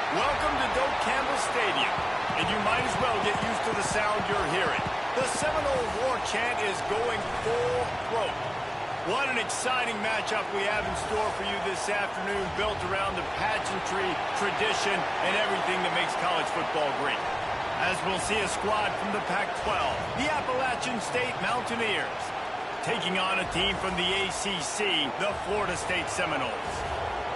Welcome to Doak Campbell Stadium, and you might as well get used to the sound you're hearing. The Seminoles war chant is going full throat. What an exciting matchup we have in store for you this afternoon, built around the pageantry, tradition, and everything that makes college football great. As we'll see a squad from the Pac-12, the Appalachian State Mountaineers, taking on a team from the ACC, the Florida State Seminoles.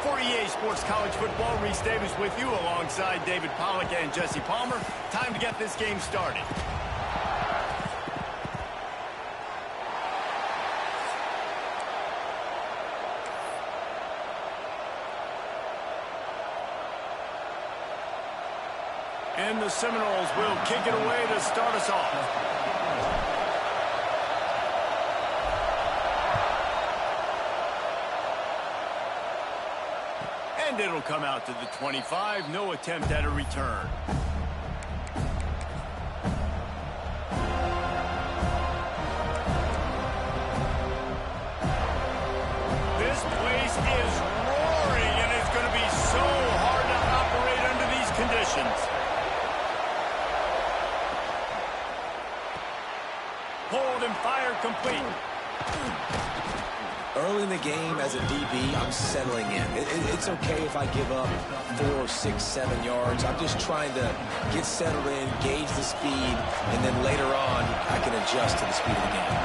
For EA Sports College Football, Reese Davis with you alongside David Pollack and Jesse Palmer. Time to get this game started. And the Seminoles will kick it away to start us off. And it'll come out to the 25. No attempt at a return. This place is roaring, and it's going to be so hard to operate under these conditions. Hold and fire complete. Early in the game, as a DB, I'm settling in. It's okay if I give up 4, 6, 7 yards. I'm just trying to get settled in, gauge the speed, and then later on, I can adjust to the speed of the game.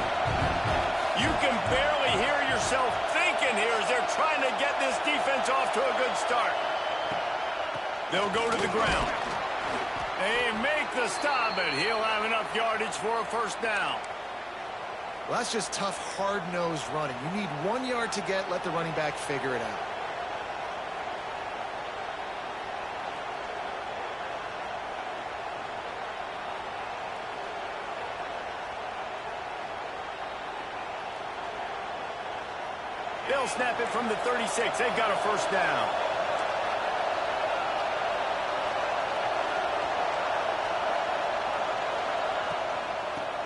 You can barely hear yourself thinking here as they're trying to get this defense off to a good start. They'll go to the ground. They make the stop, but he'll have enough yardage for a first down. Well, that's just tough, hard-nosed running. You need 1 yard to get, let the running back figure it out. They'll snap it from the 36. They've got a first down.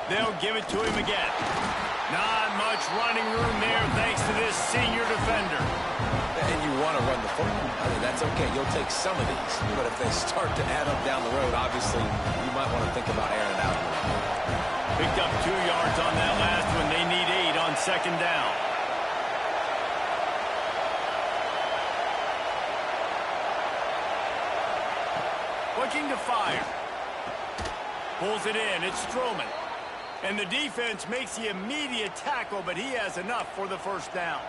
They'll give it to him again. Not much running room there thanks to this senior defender. And you want to run the football. I mean, that's okay. You'll take some of these. But if they start to add up down the road, obviously, you might want to think about airing it out. Picked up 2 yards on that last one. They need 8 on second down. Looking to fire. Pulls it in. It's Stroman. And the defense makes the immediate tackle, but he has enough for the first down.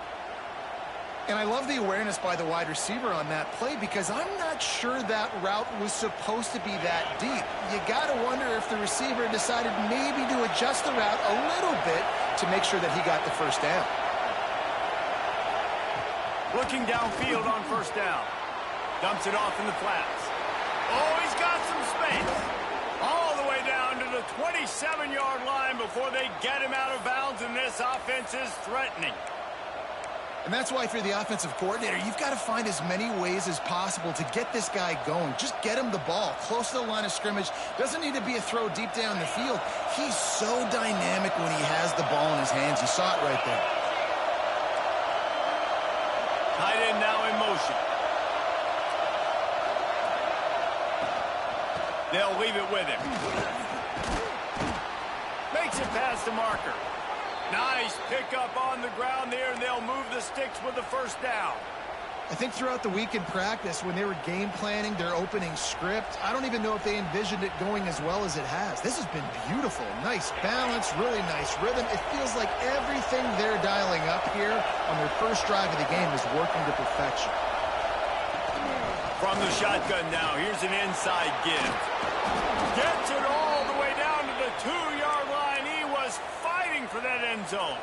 And I love the awareness by the wide receiver on that play because I'm not sure that route was supposed to be that deep. You got to wonder if the receiver decided maybe to adjust the route a little bit to make sure that he got the first down. Looking downfield on first down. Dumps it off in the flats. Oh, he's got some space. All the way down to the 27-yard line before they get him out of bounds, and this offense is threatening. And that's why if you're the offensive coordinator, you've got to find as many ways as possible to get this guy going. Just get him the ball close to the line of scrimmage. Doesn't need to be a throw deep down the field. He's so dynamic when he has the ball in his hands. You saw it right there. Tight end now in motion. They'll leave it with him. Makes it past the marker. Nice pickup on the ground there, and they'll move the sticks with the first down. I think throughout the week in practice, when they were game planning their opening script, I don't even know if they envisioned it going as well as it has. This has been beautiful. Nice balance, really nice rhythm. It feels like everything they're dialing up here on their first drive of the game is working to perfection. From the shotgun now, here's an inside give. Gets it all the way down to the 2-yard line. He was fighting for that end zone.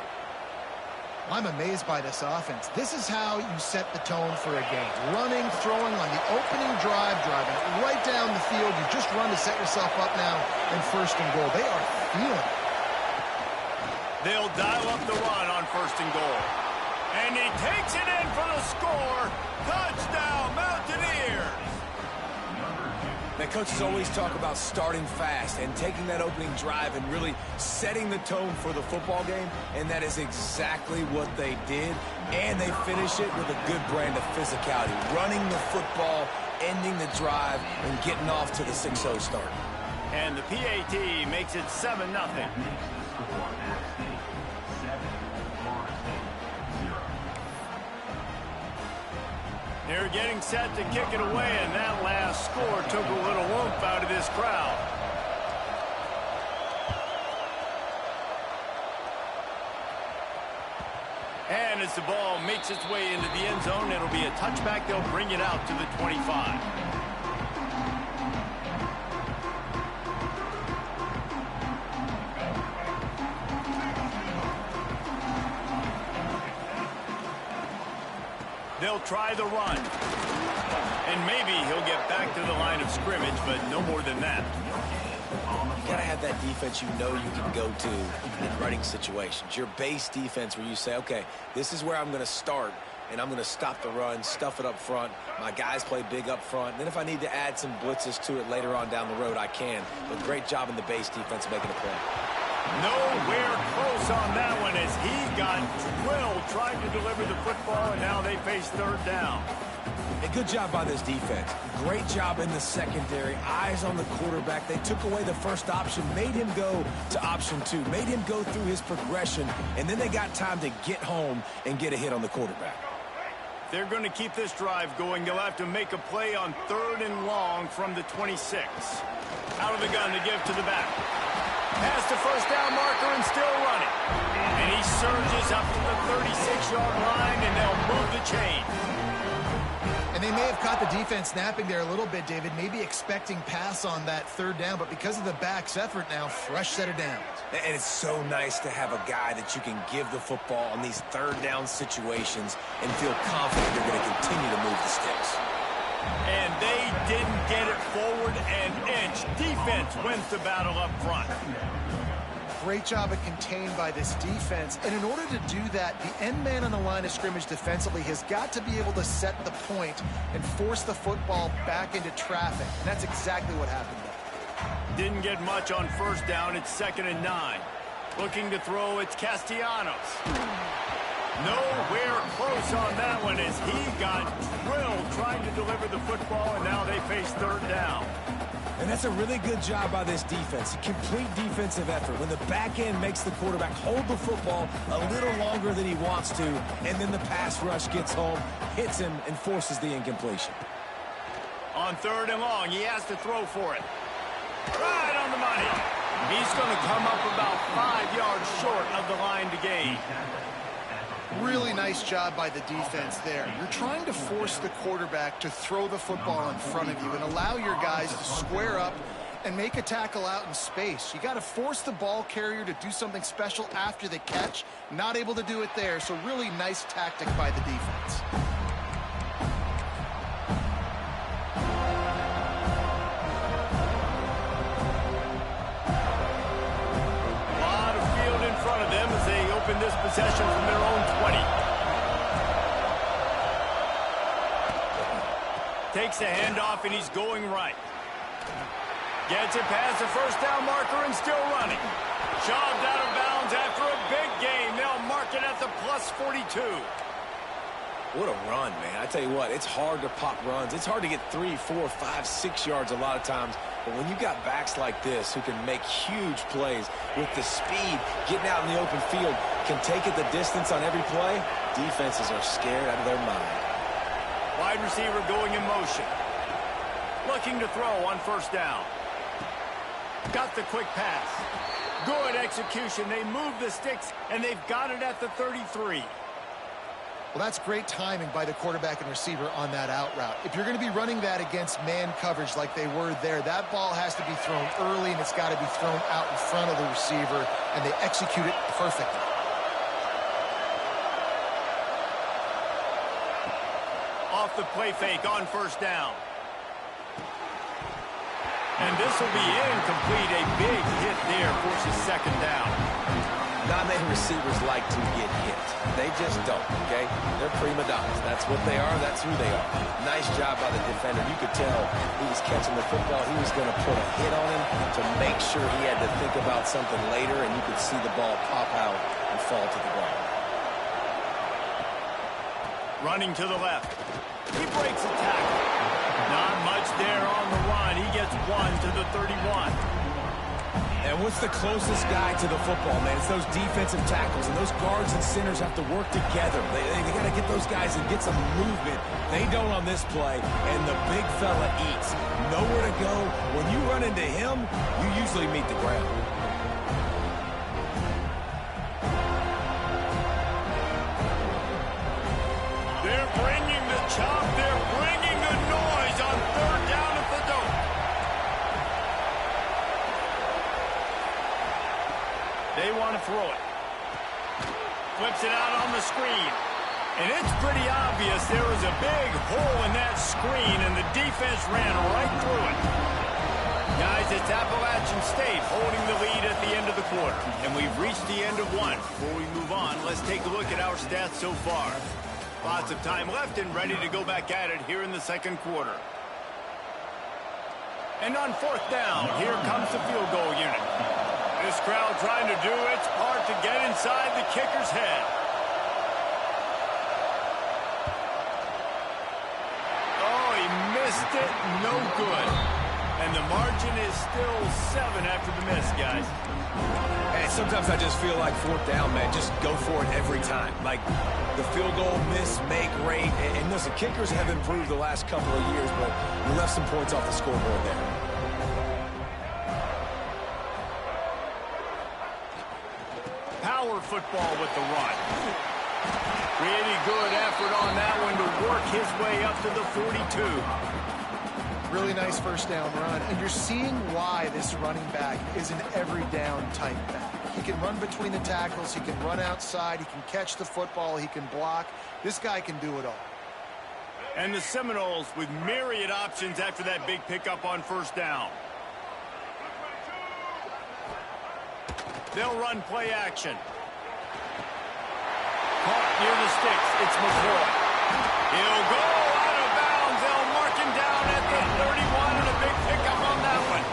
I'm amazed by this offense. This is how you set the tone for a game. Running, throwing on the opening drive, driving right down the field. You just run to set yourself up now in first and goal. They are feeling it. They'll dial up the run on first and goal. And he takes it in for the score. Touchdown, Mountaineers. Now, coaches always talk about starting fast and taking that opening drive and really setting the tone for the football game, and that is exactly what they did, and they finish it with a good brand of physicality, running the football ending the drive and getting off to the 6-0 start. And the PAT makes it 7-0. They're getting set to kick it away, and that last score took a little oomph out of this crowd. And as the ball makes its way into the end zone, it'll be a touchback. They'll bring it out to the 25. They'll try the run. And maybe he'll get back to the line of scrimmage, but no more than that. You got to have that defense you know you can go to in running situations. Your base defense where you say, okay, this is where I'm going to start, and I'm going to stop the run, stuff it up front. My guys play big up front. And then if I need to add some blitzes to it later on down the road, I can. But great job in the base defense making a play. Nowhere close on that one as he got drilled trying to deliver the football, and now they face third down. A good job by this defense. Great job in the secondary. Eyes on the quarterback. They took away the first option, made him go to option 2, made him go through his progression, and then they got time to get home and get a hit on the quarterback. They're going to keep this drive going. They'll have to make a play on 3rd and long from the 26. Out of the gun to give to the back. Past the first down marker and still running. And he surges up to the 36-yard line, and they'll move the chain. And they may have caught the defense snapping there a little bit, David, maybe expecting pass on that 3rd down, but because of the back's effort now, fresh set of downs. And it's so nice to have a guy that you can give the football on these 3rd down situations and feel confident they're going to continue to move the sticks. And they didn't get it forward an inch. Defense wins the battle up front. Great job of contained by this defense. And in order to do that, the end man on the line of scrimmage defensively has got to be able to set the point and force the football back into traffic. And that's exactly what happened there. Didn't get much on 1st down. It's 2nd and 9. Looking to throw, it's Castellanos. Nowhere close on that one as he got drilled trying to deliver the football, and now they face 3rd down. And that's a really good job by this defense. A complete defensive effort. When the back end makes the quarterback hold the football a little longer than he wants to, and then the pass rush gets home, hits him, and forces the incompletion. On 3rd and long, he has to throw for it. Right on the money. He's going to come up about 5 yards short of the line to gain. Really nice job by the defense there. You're trying to force the quarterback to throw the football in front of you and allow your guys to square up and make a tackle out in space. You got to force the ball carrier to do something special after the catch. Not able to do it there, so really nice tactic by the defense. A lot of field in front of them as they open this possession from their own 20. Takes the handoff, and he's going right. Gets it past the 1st down marker and still running. Shoved out of bounds after a big gain. They'll mark it at the plus 42. What a run, man. I tell you what, it's hard to pop runs. It's hard to get 3, 4, 5, 6 yards a lot of times. But when you got backs like this who can make huge plays with the speed, getting out in the open field, can take it the distance on every play, defenses are scared out of their mind. Wide receiver going in motion. Looking to throw on 1st down. Got the quick pass. Good execution. They move the sticks, and they've got it at the 33. Well, that's great timing by the quarterback and receiver on that out route. If you're going to be running that against man coverage like they were there, that ball has to be thrown early, and it's got to be thrown out in front of the receiver, and they execute it perfectly. Off the play fake on 1st down. And this will be incomplete. A big hit there forces 2nd down. Not many receivers like to get hit. They just don't, okay? They're prima donnas. That's what they are. That's who they are. Nice job by the defender. You could tell he was catching the football. He was going to put a hit on him to make sure he had to think about something later, and you could see the ball pop out and fall to the ground. Running to the left. He breaks a tackle. Not 1 to the 31. And what's the closest guy to the football, man? It's those defensive tackles, and those guards and centers have to work together. They got to get those guys and get some movement. They don't on this play, and the big fella eats. Nowhere to go. When you run into him, you usually meet the ground. They're bringing the chop. They're bringing the noise on 3rd down at the dope. They want to throw it. Flips it out on the screen. And it's pretty obvious there was a big hole in that screen, and the defense ran right through it. Guys, it's Appalachian State holding the lead at the end of the quarter. And we've reached the end of one. Before we move on, let's take a look at our stats so far. Lots of time left and ready to go back at it here in the second quarter. And on 4th down, here comes the field goal unit. This crowd trying to do its part to get inside the kicker's head. Oh, he missed it. No good. And the margin is still 7 after the miss, guys. Hey, sometimes I just feel like 4th down, man. Just go for it every time. Like the field goal miss, make rate. And listen, kickers have improved the last couple of years, but you left some points off the scoreboard there. Power football with the run. Really good effort on that one to work his way up to the 42. Really nice first down run, and you're seeing why this running back is an every down type back. He can run between the tackles, he can run outside, he can catch the football, he can block. This guy can do it all. And the Seminoles with myriad options after that big pickup on 1st down. They'll run play action. Caught near the sticks. It's McCoy. He'll go out of bounds. They'll mark him down at the 31, and a big pickup on that one.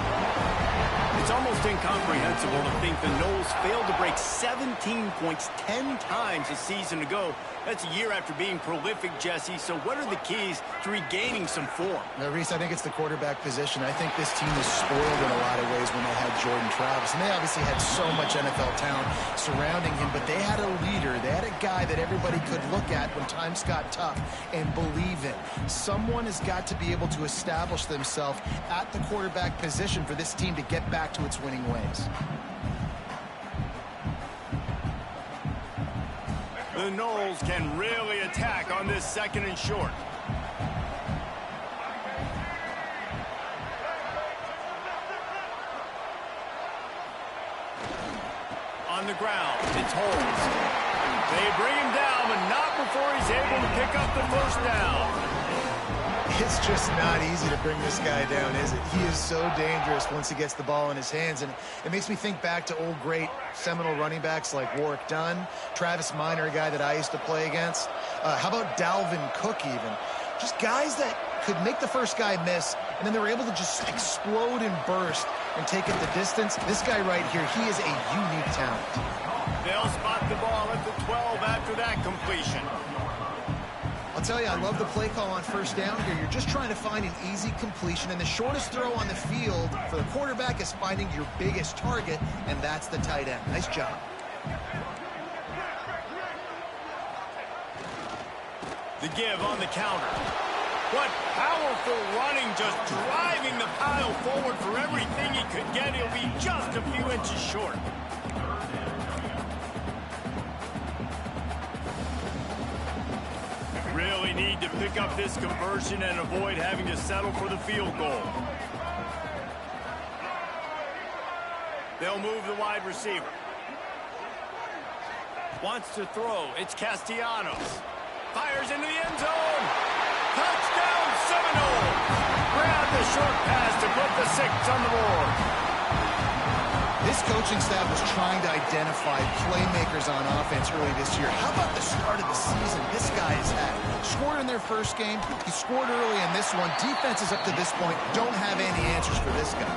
It's almost incomprehensible to think the Noles failed to break 17 points 10 times a season ago. That's a year after being prolific, Jesse. So what are the keys to regaining some form? Now, Reese, I think it's the quarterback position. I think this team is spoiled in a lot of ways when they had Jordan Travis. And they obviously had so much NFL talent surrounding him, but they had a leader. They had a guy that everybody could look at when times got tough and believe in. Someone has got to be able to establish themselves at the quarterback position for this team to get back to its winning ways. The Noles can really attack on this 2nd and short. On the ground, it's Holmes. They bring him down, but not before he's able to pick up the 1st down. It's just not easy to bring this guy down, is it? He is so dangerous once he gets the ball in his hands, and it makes me think back to old great Seminole running backs like Warwick Dunn, Travis Minor, a guy that I used to play against. How about Dalvin Cook even? Just guys that could make the first guy miss, and then they were able to just explode and burst and take it the distance. This guy right here, he is a unique talent. They'll spot the ball at the 12 after that completion. I'll tell you, I love the play call on 1st down here. You're just trying to find an easy completion, and the shortest throw on the field for the quarterback is finding your biggest target, and that's the tight end. Nice job. The give on the counter. What powerful running, just driving the pile forward for everything he could get. He'll be just a few inches short. Really need to pick up this conversion and avoid having to settle for the field goal. They'll move the wide receiver. Wants to throw. It's Castellanos. Fires into the end zone. Touchdown, Seminoles. Grab the short pass to put the 6 on the board. This coaching staff was trying to identify playmakers on offense early this year. How about the start of the season this guy has had? Scored in their first game. He scored early in this one. Defenses up to this point don't have any answers for this guy.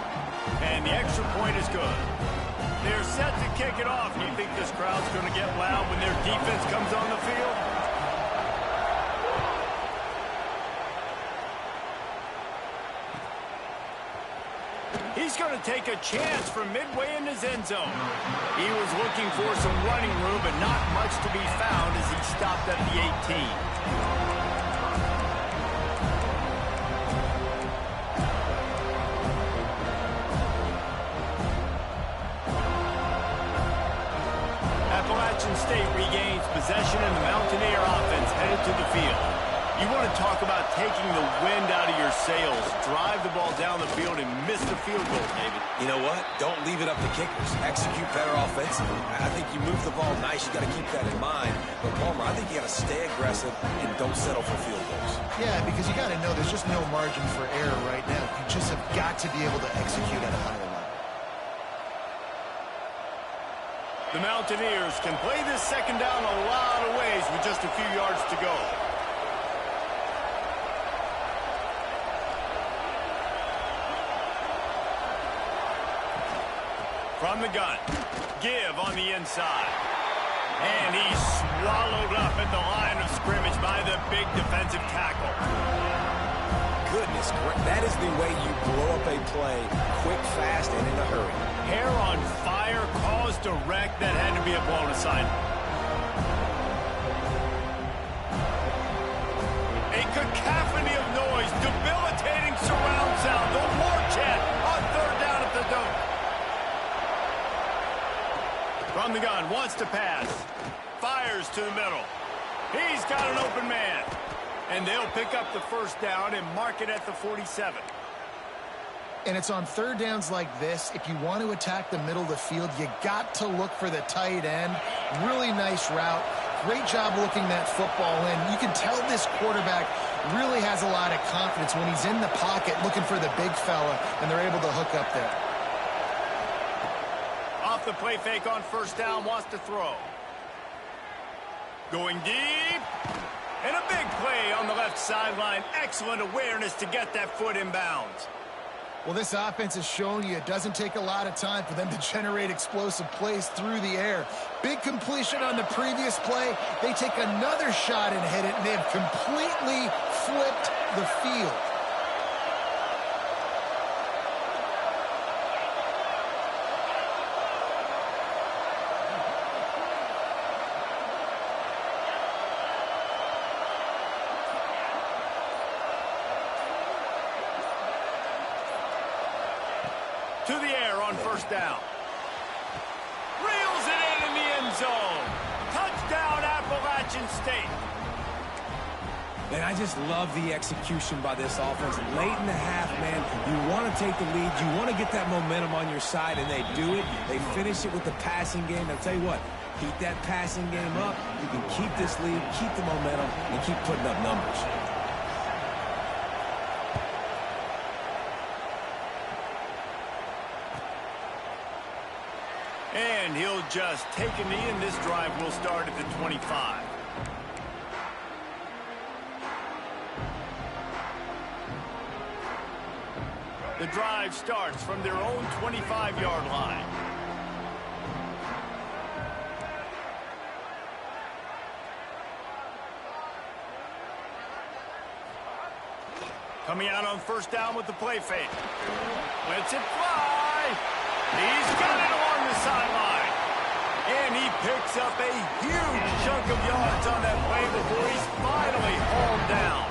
And the extra point is good. They're set to kick it off. Do you think this crowd's going to get loud when their defense comes on the field? He's going to take a chance from midway in his end zone. He was looking for some running room, but not much to be found as he stopped at the 18. Appalachian State regains possession, and the Mountaineer offense headed to the field. You want to talk about taking the wind out of your sails. Drive the ball down the field and miss the field goal, David. You know what? Don't leave it up to kickers. Execute better offensively. I think you move the ball nice. You got to keep that in mind. But, Palmer, I think you got to stay aggressive and don't settle for field goals. Yeah, because you got to know there's just no margin for error right now. You just have got to be able to execute at a higher level. The Mountaineers can play this second down a lot of ways with just a few yards to go. From the gun, give on the inside. And he's swallowed up at the line of scrimmage by the big defensive tackle. Goodness, that is the way you blow up a play quick, fast, and in a hurry. Hair on fire caused a wreck that had to be a blown aside. A cacophony of noise, debilitating surround sound. The war chant on third down at the dome. From the gun, wants to pass. Fires to the middle. He's got an open man. And they'll pick up the first down and mark it at the 47. And it's on third downs like this. If you want to attack the middle of the field, you got to look for the tight end. Really nice route. Great job looking that football in. You can tell this quarterback really has a lot of confidence when he's in the pocket looking for the big fella, and they're able to hook up there. Off the play fake on first down, wants to throw. Going deep. And a big play on the left sideline. Excellent awareness to get that foot in bounds. Well, this offense has shown you it doesn't take a lot of time for them to generate explosive plays through the air. Big completion on the previous play. They take another shot and hit it, and they have completely flipped the field. To the air on first down. Reels it in the end zone. Touchdown, Appalachian State. Man, I just love the execution by this offense. Late in the half, man, you want to take the lead. You want to get that momentum on your side, and they do it. They finish it with the passing game. I'll tell you what, keep that passing game up. You can keep this lead, keep the momentum, and keep putting up numbers. And he'll just take a knee, and this drive will start at the 25. The drive starts from their own 25-yard line. Coming out on first down with the play fake. Lets it fly. He's got it along the sideline. And he picks up a huge chunk of yards on that play before he's finally hauled down.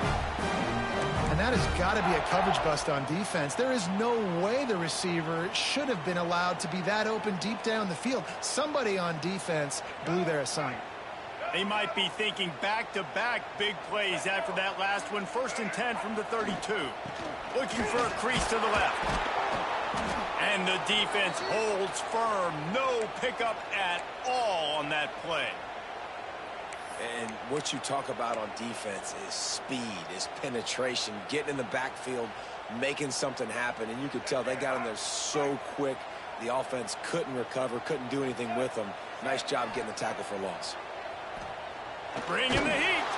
And that has got to be a coverage bust on defense. There is no way the receiver should have been allowed to be that open deep down the field. Somebody on defense blew their assignment. They might be thinking back-to-back big plays after that last one. 1st and 10 from the 32. Looking for a crease to the left. And the defense holds firm. No pickup at all on that play. And what you talk about on defense is speed, is penetration, getting in the backfield, making something happen. And you could tell they got in there so quick. The offense couldn't recover, couldn't do anything with them. Nice job getting the tackle for loss. Bringing the heat.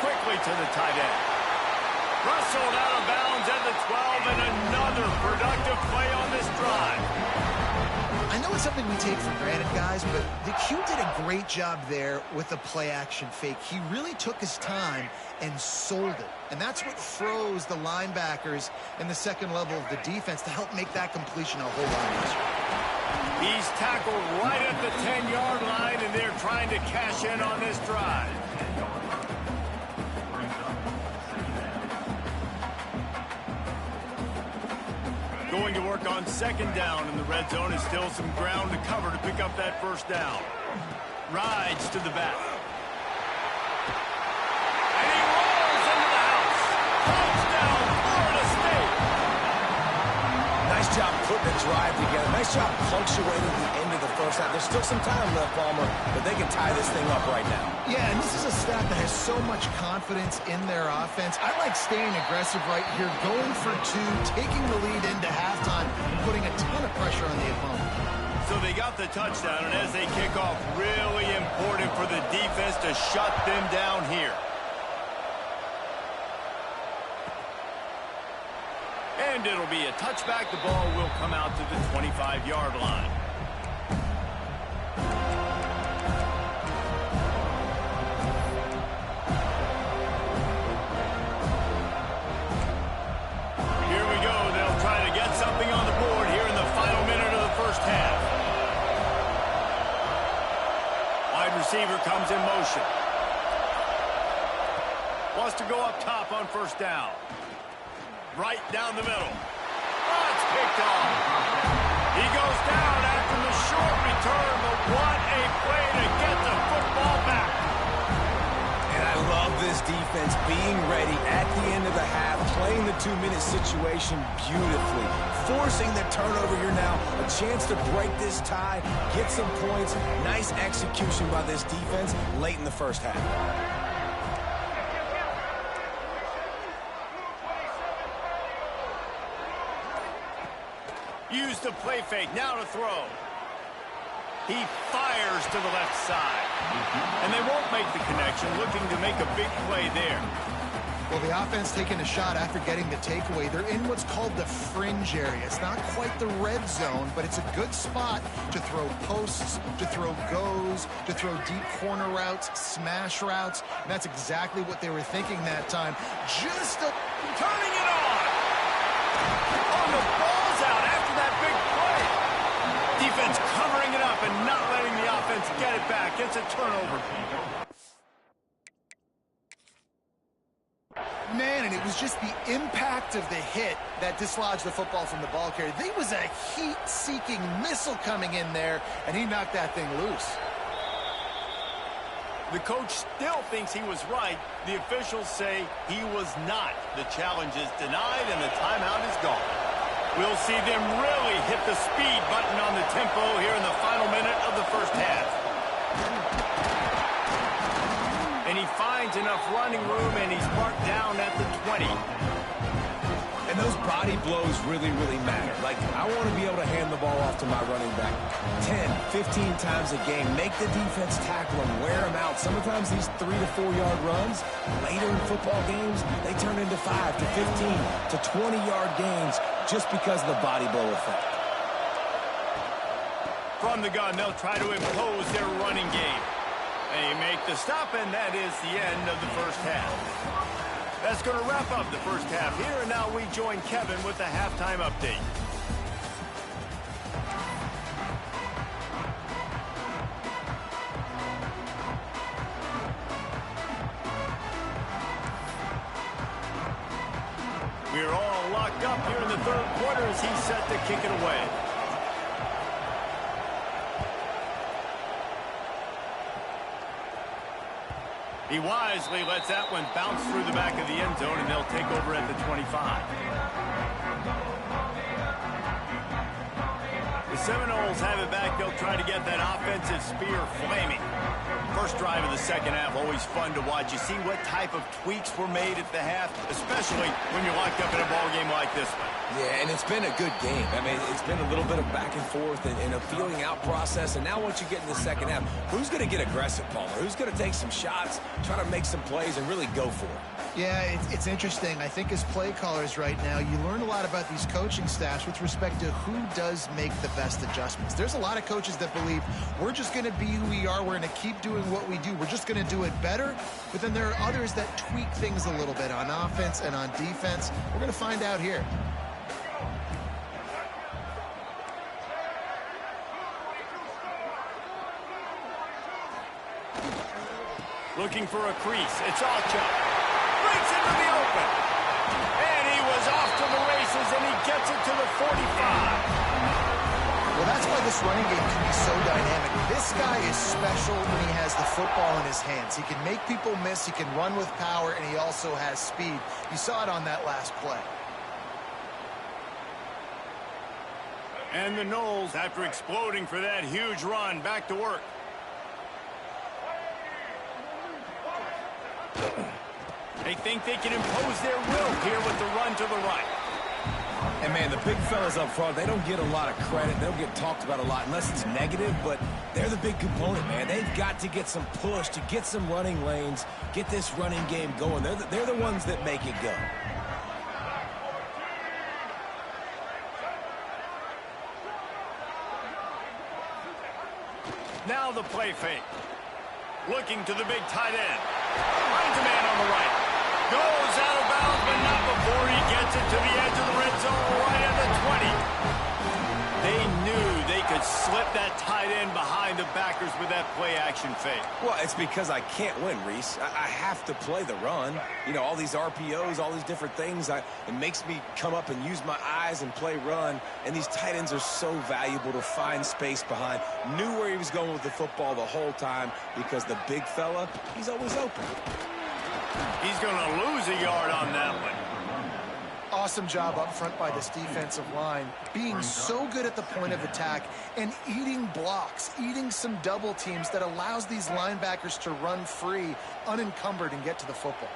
Quickly to the tight end. Rustled out of bounds at the 12, and another productive play on this drive. I I know it's something we take for granted, guys, but the Q did a great job there with the play-action fake. He really took his time and sold it. And that's what froze the linebackers in the second level of the defense to help make that completion a whole lot easier. He's tackled right at the 10-yard line, and they're trying to cash in on this drive. Going to work on second down in the red zone. Is still some ground to cover to pick up that first down. Rides to the back. And he rolls into the house. Touchdown, Florida State. Nice job putting the drive together. Nice job punctuating the end of the first half. There's still some time left, Palmer, but they can tie this thing up right now. Yeah, and this is a staff that has so much confidence in their offense. I like staying aggressive right here, going for two, taking the lead into halftime, and putting a ton of pressure on the opponent. So they got the touchdown, and as they kick off, really important for the defense to shut them down here. And it'll be a touchback. The ball will come out to the 25-yard line. Here we go. They'll try to get something on the board here in the final minute of the first half. Wide receiver comes in motion. Wants to go up top on first down. Right down the middle. Oh, it's picked off. He goes down after the short return, but what a play to get the football back. And I love this defense being ready at the end of the half, playing the 2-minute situation beautifully, forcing the turnover here now, a chance to break this tie, get some points. Nice execution by this defense late in the first half. Use the play fake, now to throw. He fires to the left side. And they won't make the connection, looking to make a big play there. Well, the offense taking a shot after getting the takeaway. They're in what's called the fringe area. It's not quite the red zone, but it's a good spot to throw posts, to throw goes, to throw deep corner routes, smash routes. And that's exactly what they were thinking that time. Just Turning it on! Oh, the ball's out after that big play. Defense covering it up and not letting the offense get it back. It's a turnover. Man, and it was just the impact of the hit that dislodged the football from the ball carrier. There was a heat-seeking missile coming in there, and he knocked that thing loose. The coach still thinks he was right. The officials say he was not. The challenge is denied, and the timeout is gone. We'll see them really hit the speed button on the tempo here in the final minute of the first half. And he finds enough running room, and he's marked down at the 20. And those body blows really, really matter. Like, I want to be able to hand the ball off to my running back 10, 15 times a game. Make the defense tackle him, wear him out. Sometimes these 3 to 4 yard runs, later in football games, they turn into 5 to 15 to 20-yard gains just because of the body blow effect. From the gun, they'll try to impose their running game. They make the stop, and that is the end of the first half. That's going to wrap up the first half here, and now we join Kevin with the halftime update. We're all locked up here in the third quarter as he's set to kick it away. He wisely lets that one bounce through the back of the end zone, and they'll take over at the 25. The Seminoles have it back. They'll try to get that offensive spear flaming. First drive of the second half, always fun to watch. You see what type of tweaks were made at the half, especially when you're locked up in a ball game like this one. Yeah, and it's been a good game. I mean, it's been a little bit of back and forth and a feeling out process. And now once you get in the second half, who's going to get aggressive, Palmer? Who's going to take some shots, try to make some plays, and really go for it? Yeah, it's interesting. I think as play callers right now, you learn a lot about these coaching staffs with respect to who does make the best fast adjustments. There's a lot of coaches that believe we're just going to be who we are. We're going to keep doing what we do. We're just going to do it better. But then there are others that tweak things a little bit on offense and on defense. We're going to find out here. Looking for a crease. It's Alchuk. Breaks into the open. And he was off to the races, and he gets it to the 45. Well, that's why this running game can be so dynamic. This guy is special when he has the football in his hands. He can make people miss. He can run with power, and he also has speed. You saw it on that last play. And the Knowles, after exploding for that huge run, back to work. They think they can impose their will here with the run to the right. And, man, the big fellas up front, they don't get a lot of credit. They don't get talked about a lot unless it's negative, but they're the big component, man. They've got to get some push, to get some running lanes, get this running game going. They're the ones that make it go. Now the play fake. Looking to the big tight end. Finds a man on the right. Goes out of bounds, but not before he gets it to the edge of the red zone, right at the 20. They knew they could slip that tight end behind the backers with that play-action fake. Well, it's because I can't win, Reese. I have to play the run. You know, all these RPOs, all these different things. It makes me come up and use my eyes and play run. And these tight ends are so valuable to find space behind. Knew where he was going with the football the whole time because the big fella, he's always open. He's going to lose a yard on that one. Awesome job up front by this defensive line, being so good at the point of attack and eating blocks, eating some double teams that allows these linebackers to run free, unencumbered, and get to the football.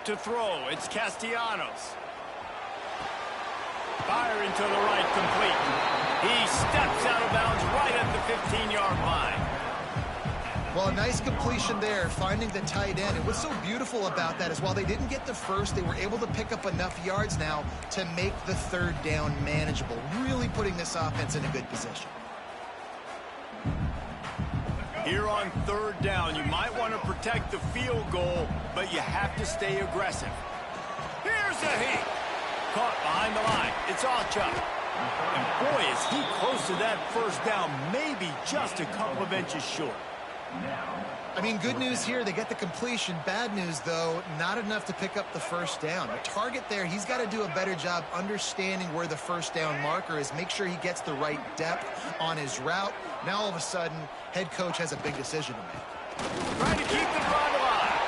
To throw, it's Castellanos. Firing to the right, complete. He steps out of bounds right at the 15-yard line. Well, a nice completion there, finding the tight end. And what's so beautiful about that is while they didn't get the first, they were able to pick up enough yards now to make the third down manageable, really putting this offense in a good position. Here on third down, you might want to protect the field goal, but you have to stay aggressive. Here's the heat. Caught behind the line. It's Alchuk. And boy, is he close to that first down, maybe just a couple of inches short. I mean, good news here, they get the completion. Bad news, though, not enough to pick up the first down. The target there, he's got to do a better job understanding where the first down marker is, make sure he gets the right depth on his route. Now, all of a sudden, head coach has a big decision to make. Trying to keep the drive alive.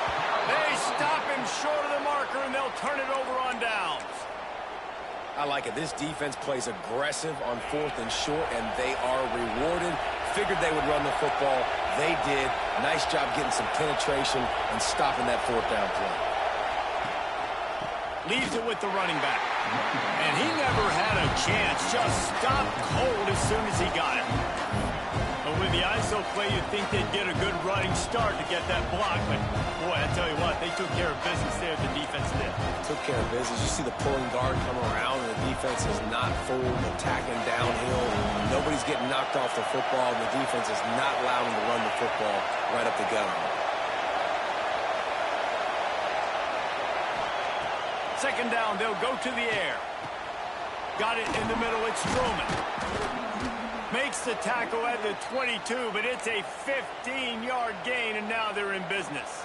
They stop him short of the marker, and they'll turn it over on downs. I like it. This defense plays aggressive on 4th and short, and they are rewarded. Figured they would run the football. They did. Nice job getting some penetration and stopping that 4th down play. Leaves it with the running back. And he never had a chance. Just stopped cold as soon as he got it. But with the ISO play, you'd think they'd get a good running start to get that block. But, boy, I tell you what, they took care of business there, the defense did. Took care of business. You see the pulling guard come around, and the defense is not full, attacking downhill. Nobody's getting knocked off the football, and the defense is not allowing to run the football right up the gut. Second down, they'll go to the air. Got it in the middle, it's Strowman. Makes the tackle at the 22, but it's a 15-yard gain, and now they're in business.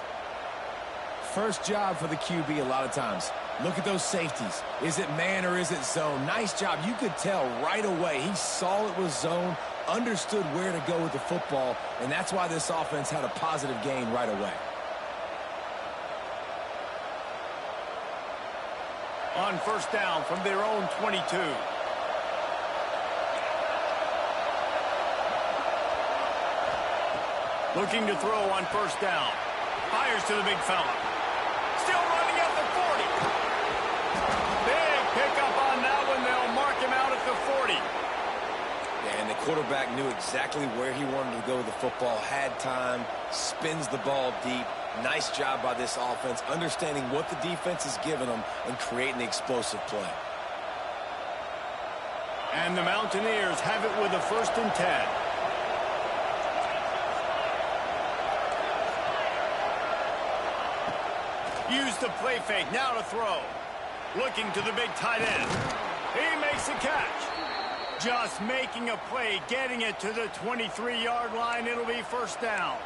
First job for the QB a lot of times. Look at those safeties. Is it man or is it zone? Nice job. You could tell right away. He saw it was zone, understood where to go with the football, and that's why this offense had a positive gain right away. On first down from their own 22. Looking to throw on first down. Fires to the big fella. Still running at the 40. Big pickup on that one. They'll mark him out at the 40. And the quarterback knew exactly where he wanted to go with the football, had time, spins the ball deep. Nice job by this offense, understanding what the defense is giving them and creating the explosive play. And the Mountaineers have it with a 1st and 10. Use the play fake, now to throw. Looking to the big tight end. He makes a catch. Just making a play, getting it to the 23-yard line. It'll be 1st down.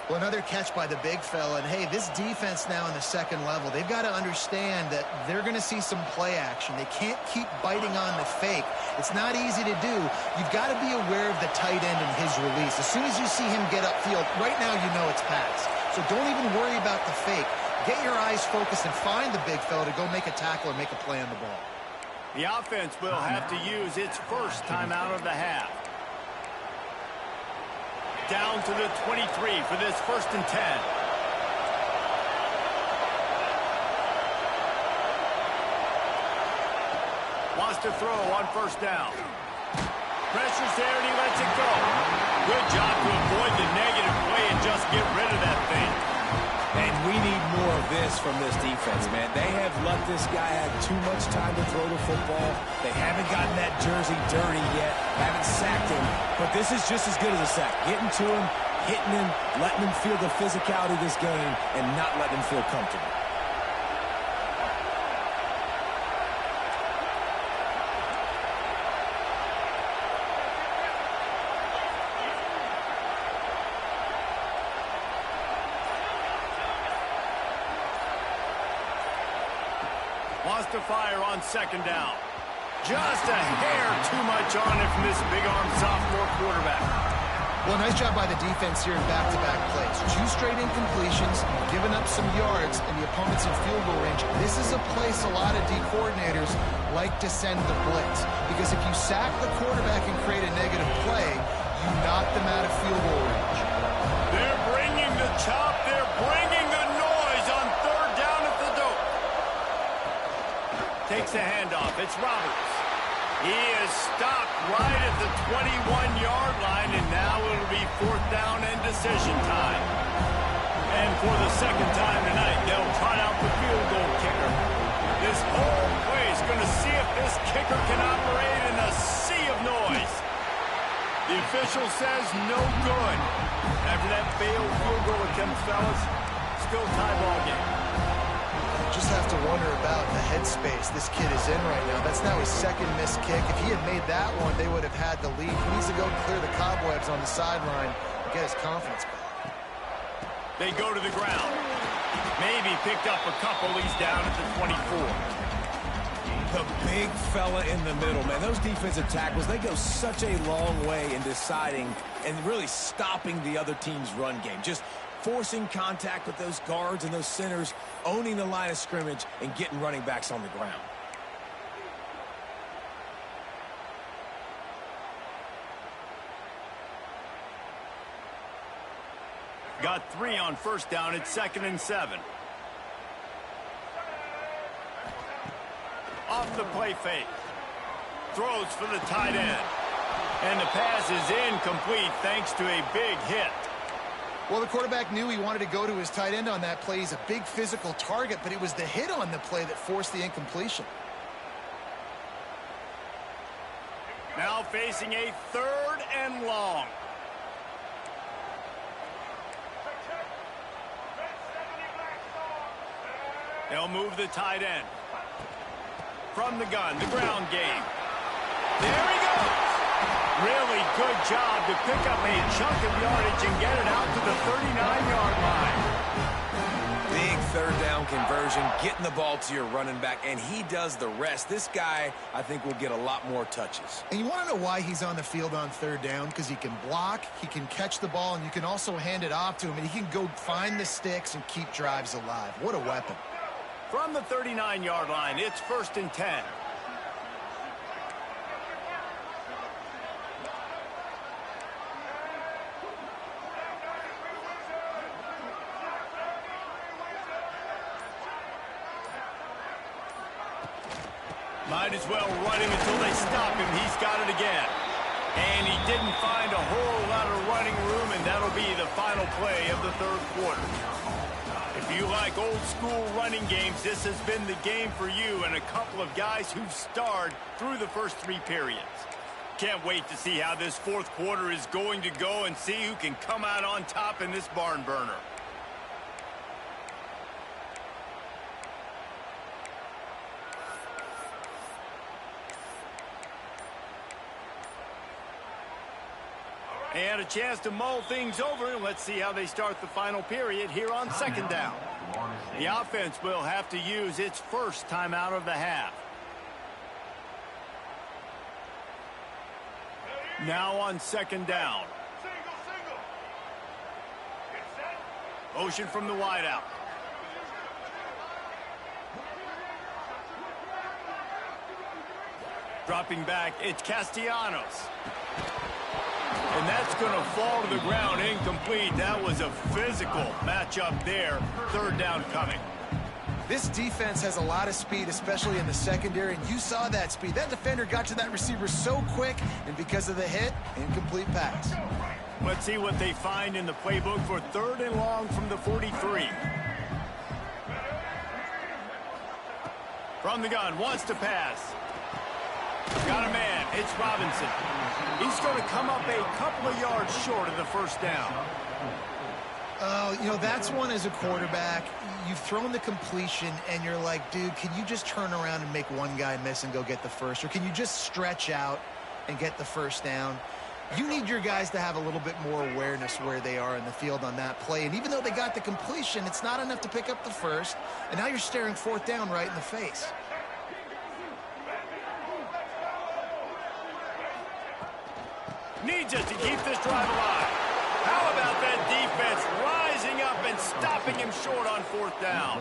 Well, another catch by the big fella. And, hey, this defense now in the 2nd level, they've got to understand that they're going to see some play action. They can't keep biting on the fake. It's not easy to do. You've got to be aware of the tight end and his release. As soon as you see him get upfield, right now you know it's pass. So don't even worry about the fake. Get your eyes focused and find the big fella to go make a tackle or make a play on the ball. The offense will have to use its first timeout of the half. Down to the 23 for this 1st and 10. Wants to throw on 1st down. Pressure's there and he lets it go. Good job to avoid the negative play and just get rid of that thing. And we need more of this from this defense, man. They have let this guy have too much time to throw the football. They haven't gotten that jersey dirty yet, haven't sacked him. But this is just as good as a sack. Getting to him, hitting him, letting him feel the physicality of this game, and not letting him feel comfortable. Wants to fire on 2nd down. Just a hair too much on it from this big-arm sophomore quarterback. Well, nice job by the defense here in back-to-back plays. 2 straight incompletions, giving up some yards, and the opponent's in field goal range. This is a place a lot of D coordinators like to send the blitz. Because if you sack the quarterback and create a negative play, you knock them out of field goal range. They're bringing the chop. They're bringing the noise on 3rd down at the dope. Takes a handoff. It's Roberts. He is stopped right at the 21-yard line, and now it'll be 4th down and decision time. And for the 2nd time tonight, they'll try out the field goal kicker. This whole play is going to see if this kicker can operate in a sea of noise. The official says no good. After that failed field goal attempt, fellas, still tie ball game. Just have to wonder about the headspace this kid is in right now. That's now his 2nd missed kick. If he had made that one, they would have had the lead. He needs to go clear the cobwebs on the sideline and get his confidence back. They go to the ground. Maybe picked up a couple. He's down at the 24. The big fella in the middle, man. Those defensive tackles, they go such a long way in deciding and really stopping the other team's run game. Just forcing contact with those guards and those centers, owning the line of scrimmage, and getting running backs on the ground. Got 3 on 1st down. It's 2nd and 7. Off the play fake. Throws for the tight end. And the pass is incomplete thanks to a big hit. Well, the quarterback knew he wanted to go to his tight end on that play. He's a big physical target, but it was the hit on the play that forced the incompletion. Now facing a 3rd and long. They'll move the tight end. From the gun, the ground game. There he goes. Really good job to pick up a chunk of yardage and get it out to the 39-yard line. Big 3rd down conversion, getting the ball to your running back, and he does the rest. This guy, I think, will get a lot more touches. And you want to know why he's on the field on 3rd down? Because he can block, he can catch the ball, and you can also hand it off to him, and he can go find the sticks and keep drives alive. What a weapon. From the 39-yard line, it's 1st and 10. Might as well run him until they stop him. He's got it again. And he didn't find a whole lot of running room, and that'll be the final play of the third quarter. If you like old-school running games, this has been the game for you and a couple of guys who've starred through the first 3 periods. Can't wait to see how this fourth quarter is going to go and see who can come out on top in this barn burner. And a chance to mull things over. Let's see how they start the final period here on second down. The offense will have to use its first timeout of the half. Now on second down. Motion from the wideout. Dropping back, it's Castellanos. And that's going to fall to the ground incomplete. That was a physical matchup there. Third down coming. This defense has a lot of speed, especially in the secondary, and you saw that speed. That defender got to that receiver so quick, and because of the hit, incomplete pass. Let's see what they find in the playbook for third and long from the 43. From the gun, wants to pass. Got a man. It's Robinson. He's going to come up a couple of yards short of the first down. You know, that's one as a quarterback. You've thrown the completion, and you're like, dude, can you just turn around and make one guy miss and go get the first? Or can you just stretch out and get the first down? You need your guys to have a little bit more awareness where they are in the field on that play. And even though they got the completion, it's not enough to pick up the first. And now you're staring fourth down right in the face. Needs it to keep this drive alive. How about that defense rising up and stopping him short on fourth down?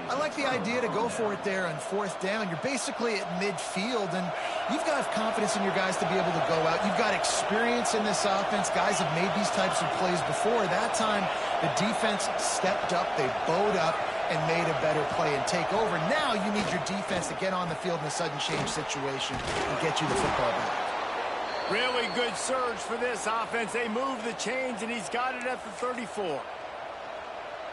I like the idea to go for it there on fourth down. You're basically at midfield, and you've got confidence in your guys to be able to go out. You've got experience in this offense. Guys have made these types of plays before. That time, the defense stepped up. They bowed up and made a better play and take over. Now you need your defense to get on the field in a sudden change situation and get you the football back. Really good surge for this offense. They move the chains, and he's got it at the 34.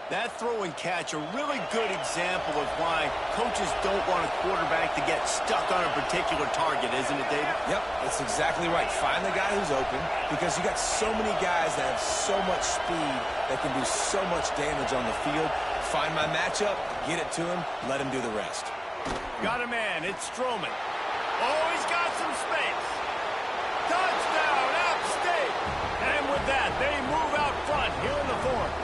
That throw and catch, a really good example of why coaches don't want a quarterback to get stuck on a particular target, isn't it, David? Yep, that's exactly right. Find the guy who's open, because you got so many guys that have so much speed that can do so much damage on the field. Find my matchup, get it to him, let him do the rest. Got a man, it's Strowman. Oh, he's got some space. Touchdown, App State! And with that, they move out front here in the fourth.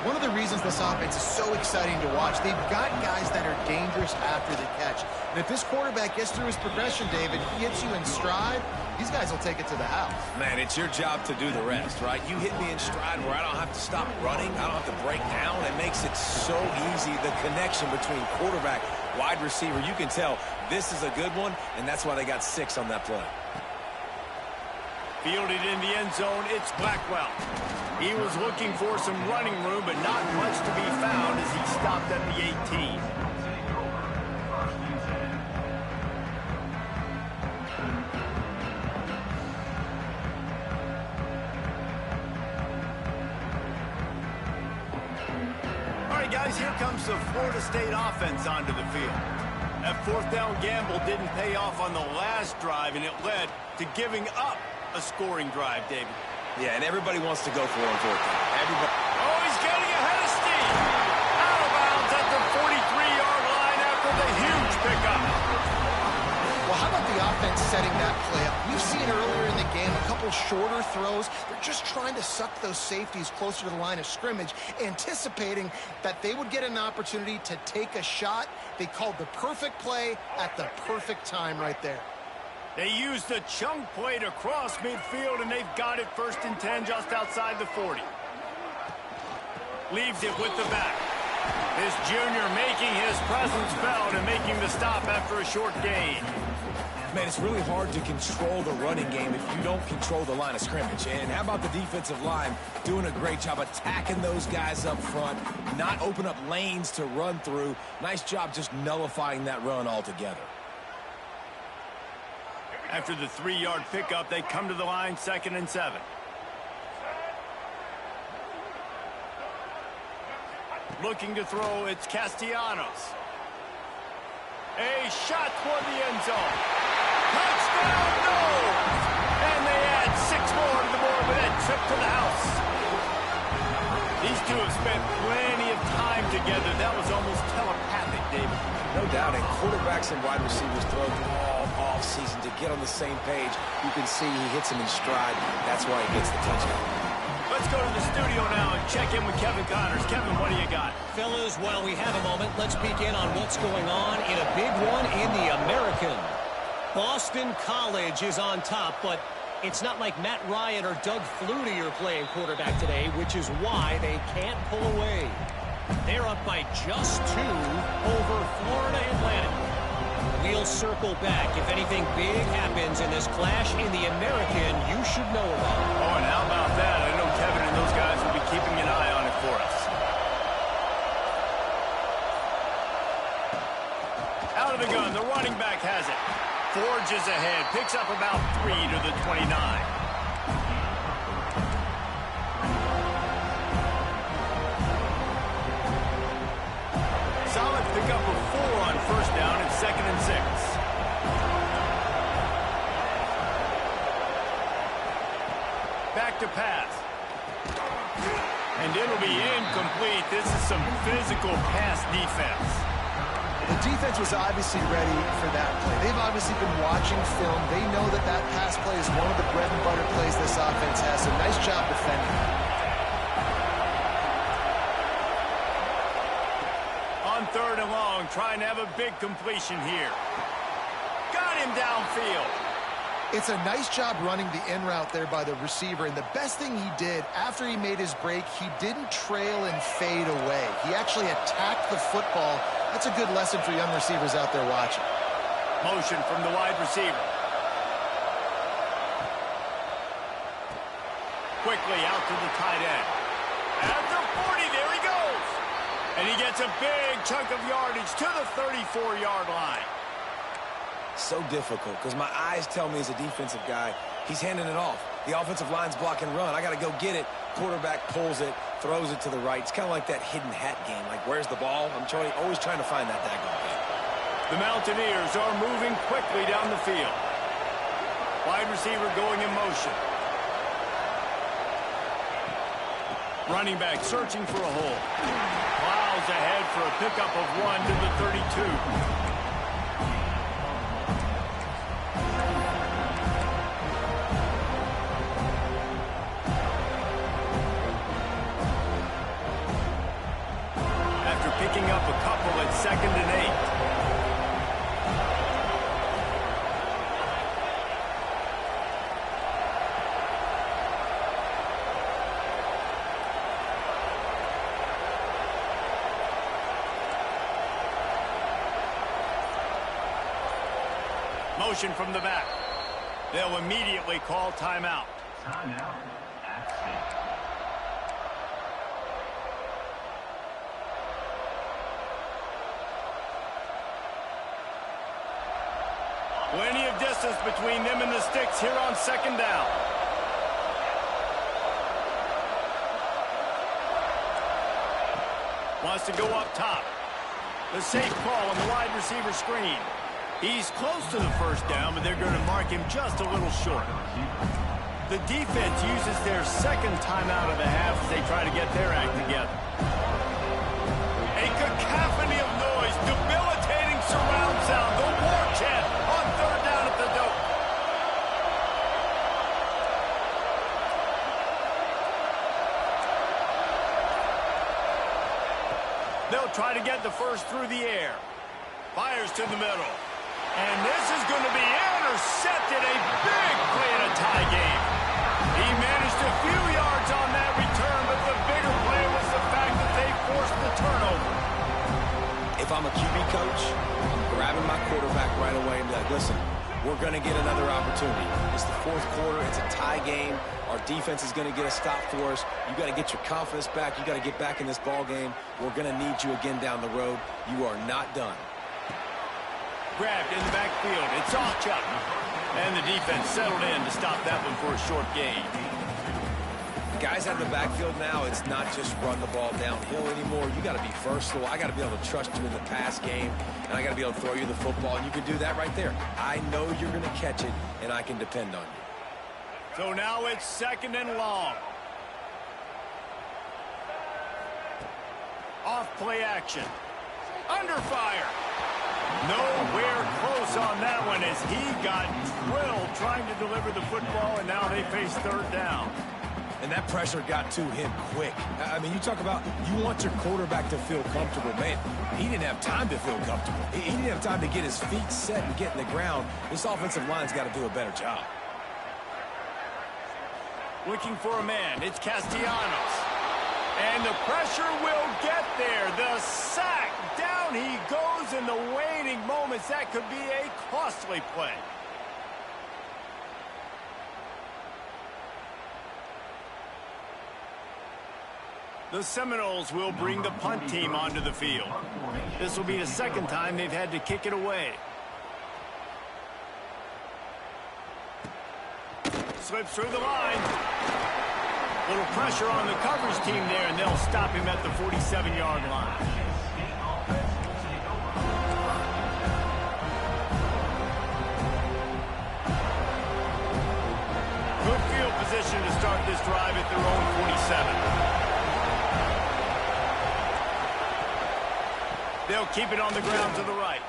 One of the reasons this offense is so exciting to watch, they've got guys that are dangerous after the catch. And if this quarterback gets through his progression, David, he hits you in stride, these guys will take it to the house. Man, it's your job to do the rest, right? You hit me in stride where I don't have to stop running. I don't have to break down. It makes it so easy, the connection between quarterback, wide receiver. You can tell this is a good one, and that's why they got 6 on that play. Fielded in the end zone, it's Blackwell. He was looking for some running room, but not much to be found as he stopped at the 18. All right, guys, here comes the Florida State offense onto the field. That fourth down gamble didn't pay off on the last drive, and it led to giving up a scoring drive, David. Yeah, and everybody wants to go for it on fourth down. Everybody. Oh, he's getting ahead of steam. Out of bounds at the 43-yard line after the huge pickup. Well, how about the offense setting that play up? We've seen earlier in the game a couple shorter throws. They're just trying to suck those safeties closer to the line of scrimmage, anticipating that they would get an opportunity to take a shot. They called the perfect play at the perfect time right there. They used the chunk play to cross midfield, and they've got it 1st and 10 just outside the 40. Leaves it with the back. This junior making his presence felt and making the stop after a short gain. Man, it's really hard to control the running game if you don't control the line of scrimmage. And how about the defensive line doing a great job attacking those guys up front, not open up lanes to run through. Nice job just nullifying that run altogether. After the 3-yard pickup, they come to the line, 2nd and 7. Looking to throw, it's Castellanos. A shot toward the end zone. Touchdown, no! And they add 6 more to the board with that trip to the house. These two have spent plenty of time together. That was almost telepathic, David. No doubt, and quarterbacks and wide receivers throw all off-season to get on the same page. You can see he hits him in stride. That's why he gets the touchdown. Let's go to the studio now and check in with Kevin Connors. Kevin, what do you got? Fellas, while we have a moment, let's begin on what's going on in a big one in the American. Boston College is on top, but it's not like Matt Ryan or Doug Flutie are playing quarterback today, which is why they can't pull away. They're up by just 2 over Florida Atlantic. We'll circle back. If anything big happens in this clash in the American, you should know about it. Oh, and how about that? I know Kevin and those guys will be keeping an eye on it for us. Out of the gun, the running back has it. Forges ahead, picks up about 3 to the 29. Solid pickup of 4 on 1st down and 2nd and 6. Back to pass. And it'll be incomplete. This is some physical pass defense. The defense was obviously ready for that play. They've obviously been watching film. They know that that pass play is one of the bread and butter plays this offense has. So nice job defending. On 3rd and long, trying to have a big completion here. Got him downfield. It's a nice job running the in route there by the receiver, and the best thing he did after he made his break, he didn't trail and fade away. He actually attacked the football. That's a good lesson for young receivers out there watching. Motion from the wide receiver. Quickly out to the tight end. At the 40, there he goes. And he gets a big chunk of yardage to the 34-yard line. So difficult because my eyes tell me as a defensive guy, he's handing it off. The offensive line's block and run. I got to go get it. Quarterback pulls it, throws it to the right. It's kind of like that hidden hat game. Like, where's the ball? I'm always trying to find that daggone thing. The Mountaineers are moving quickly down the field. Wide receiver going in motion. Running back searching for a hole. Plows ahead for a pickup of 1 to the 32. Picking up a couple at 2nd and 8. Motion from the back. They'll immediately call timeout. Timeout at 6. Plenty of distance between them and the sticks here on 2nd down. Wants to go up top. The safe call on the wide receiver screen. He's close to the 1st down, but they're going to mark him just a little short. The defense uses their 2nd timeout of the half as they try to get their act together. A cacophony of noise, debilitating surround sound, the war chant on 3rd down at the dope. They'll try to get the 1st through the air. Fires to the middle. And this is going to be intercepted. A big play in a tie game. He managed a few yards on that return, but the bigger play was the fact that they forced the turnover. If I'm a QB coach, I'm grabbing my quarterback right away and be like, listen, we're going to get another opportunity. It's the 4th quarter. It's a tie game. Our defense is going to get a stop for us. You got to get your confidence back. You got to get back in this ball game. We're going to need you again down the road. You are not done. Grabbed in the backfield. It's off Chuck. And the defense settled in to stop that one for a short gain. Guys out of the backfield now, it's not just run the ball downhill anymore. You got to be versatile. I got to be able to trust you in the pass game, and I got to be able to throw you the football, and you can do that right there. I know you're going to catch it, and I can depend on you. So now it's 2nd and long. Off play action. Under fire. Nowhere close on that one as he got drilled trying to deliver the football, and now they face 3rd down. And that pressure got to him quick. I mean, you talk about you want your quarterback to feel comfortable. Man, he didn't have time to feel comfortable. He didn't have time to get his feet set and get in the ground. This offensive line's got to do a better job. Looking for a man. It's Castellanos. And the pressure will get there. The sack. Down he goes in the waning moments. That could be a costly play. The Seminoles will bring the punt team onto the field. This will be the 2nd time they've had to kick it away. Slips through the line. Little pressure on the coverage team there, and they'll stop him at the 47-yard line. Good field position to start this drive at their own 47. They'll keep it on the ground to the right.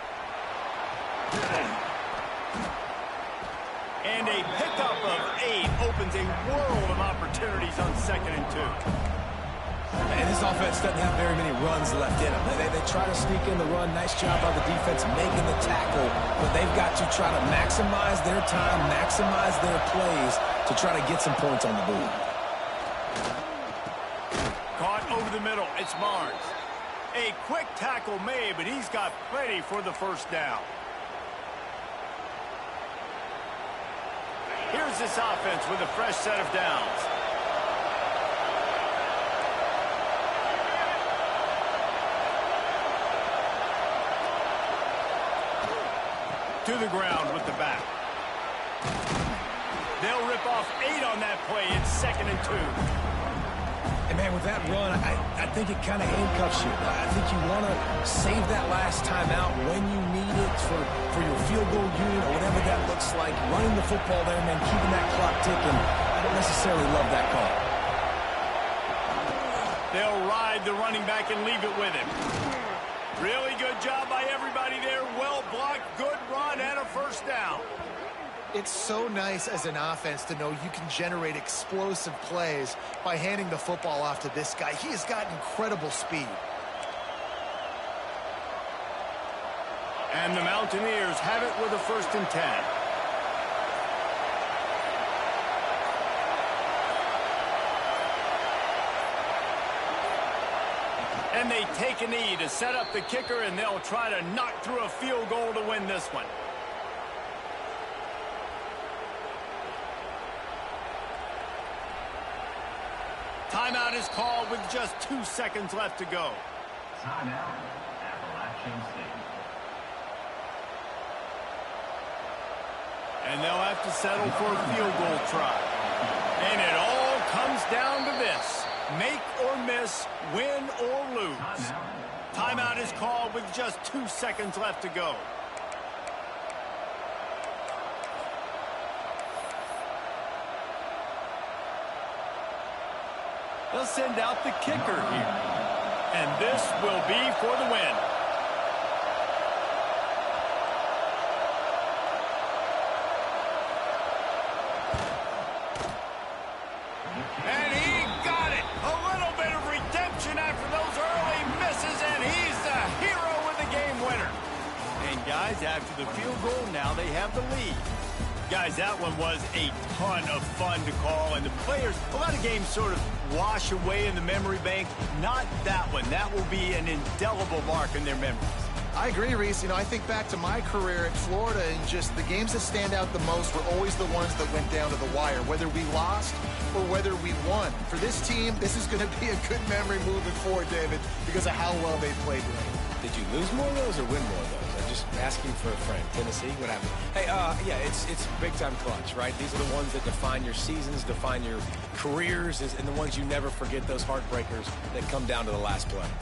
And a pickup of 8 opens a world of opportunities on 2nd and 2. And this offense doesn't have very many runs left in them. They try to sneak in the run. Nice job by the defense making the tackle. But they've got to try to maximize their time, maximize their plays to try to get some points on the board. Caught over the middle. It's Barnes. A quick tackle made, but he's got plenty for the 1st down. Here's this offense with a fresh set of downs. To the ground with the back. They'll rip off 8 on that play. It's 2nd and 2. And, man, with that run, I think it kind of handcuffs you. I think you want to save that last time out when you need it for your field goal unit or whatever that looks like. Running the football there, man, keeping that clock ticking. I don't necessarily love that call. They'll ride the running back and leave it with him. Really good job by everybody there. Well blocked, good run, and a 1st down. It's so nice as an offense to know you can generate explosive plays by handing the football off to this guy. He has got incredible speed. And the Mountaineers have it with a 1st and 10. And they take a knee to set up the kicker, and they'll try to knock through a field goal to win this one. Timeout is called with just 2 seconds left to go. Timeout, Appalachian State. And they'll have to settle for a field goal try. And it all comes down to this. Make or miss, win or lose. Timeout is called with just 2 seconds left to go. They'll send out the kicker here. And this will be for the win. And he got it. A little bit of redemption after those early misses, and he's the hero with the game winner. And guys, after the field goal, now they have the lead. Guys, that one was a ton of fun to call, and the players, a lot of games sort of wash away in the memory bank. Not that one. That will be an indelible mark in their memories. I agree, Reese. You know, I think back to my career at Florida, and just the games that stand out the most were always the ones that went down to the wire, whether we lost or whether we won. For this team, this is going to be a good memory moving forward, David, because of how well they played today. Did you lose more of those or win more of those? I'm just asking for a friend. Tennessee, what happened? Hey, yeah, it's big-time clutch, right? These are the ones that define your seasons, define your careers, and the ones you never forget, those heartbreakers that come down to the last play.